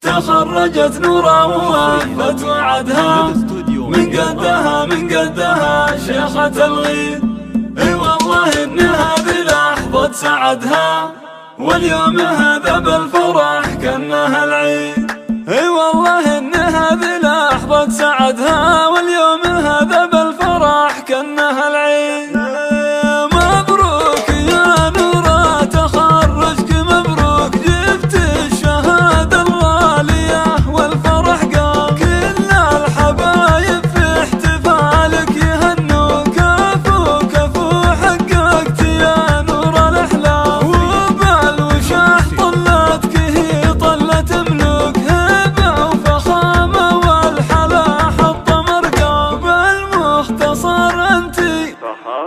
تخرجت نورا ووفت وعدها من قدها شيخة الغيث. اي والله ان هذه لحظة سعدها، واليوم هذا بالفرح كأنها العيد. اي والله ان هذه لحظة سعدها، واليوم هذا بالفرح كأنها العيد. مبروك يا نورا تخرجك، مبروك جبت الشهادة الغالية والفرح قام. كل الحبايب في احتفالك يهنوا، كفو كفو حققت يا نور الأحلام. وبالوشاح طلتك هي طلة ملوك، هبة وفخامة والحلا حط مرقام. بالمختصر انتي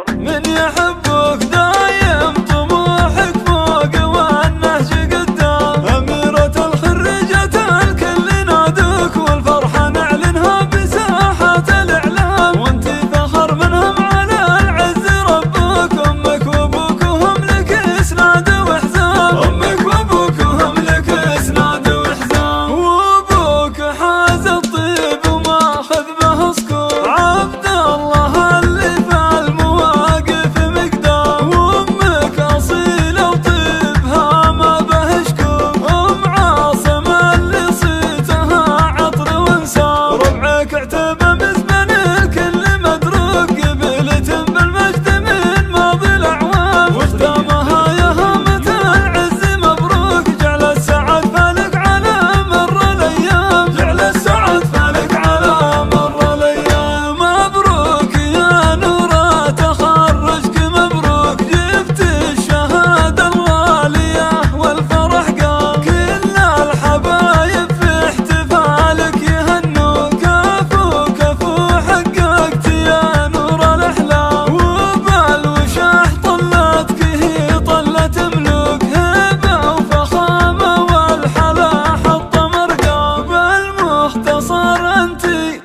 من يحبك دايم طموحك فوق والنهج قدام. أميرة الخريجة الكل نادوك، والفرحة نعلنها بساحات الإعلام. وانتي فخر منهم على العز ربك، أمك وأبوك وهم لك إسناد وحزام. أمك وأبوك وهم لك إسناد وحزام. وأبوك حاز الطيب وماخذ به سكور، عبد الله اللي في المواقف مقدام. وأمك أصيلة وطيبها ما به شكور، أم عاصم اللي صيتها عطر وانسام. ربعك اعتبى مزمن الكل مدروك، قبيلة بالمجد من ماضي الأعوام. وختامها يا هامة العز مبروك، جعل السعد فالك على مر الأيام. جعل السعد فالك على مر الأيام. مبروك يا نورا تخرجك، مبروك جبت الشهادة الغالية والفرح قام. كل الحبايب في احتفالك يهنوا، كفو كفو حققت يا نور الأحلام. وبالوشاح طلتك هي طلة ملوك، هبة وفخامة والحلا حط مرقام. بالمختصر انتي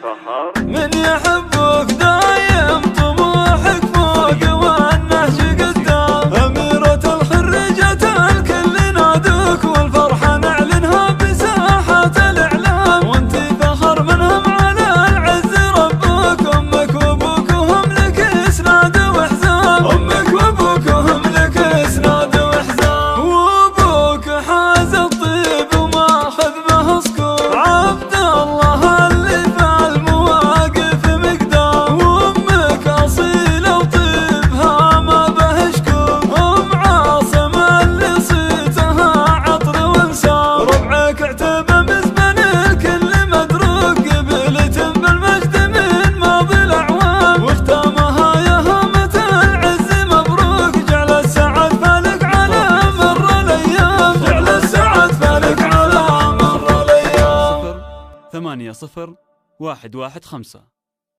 من يحبك دايم طموحك فوق والنهج قدام. أميرة الخريجة الكل نادوك، والفرحة نعلنها بساحات الإعلام. وانتي فخر منهم على العز ربك، أمك وأبوك وهم لك إسناد وحزام. أمك وأبوك وهم لك إسناد وحزام. وأبوك حاز الطيب وماخذ به سكور، عبد الله اللي في المواقف مقدام. وأمك أصيلة وطيبها ما به شكور، أم عاصم اللي صيتها عطر وانسام. ربعك اعتبى مزمن الكل مدروك، قبيلة بالمجد من ماضي الأعوام. وختامها يا هامة العز مبروك، جعل السعد فالك على مر الأيام. جعل السعد فالك على مر الأيام. 0800 115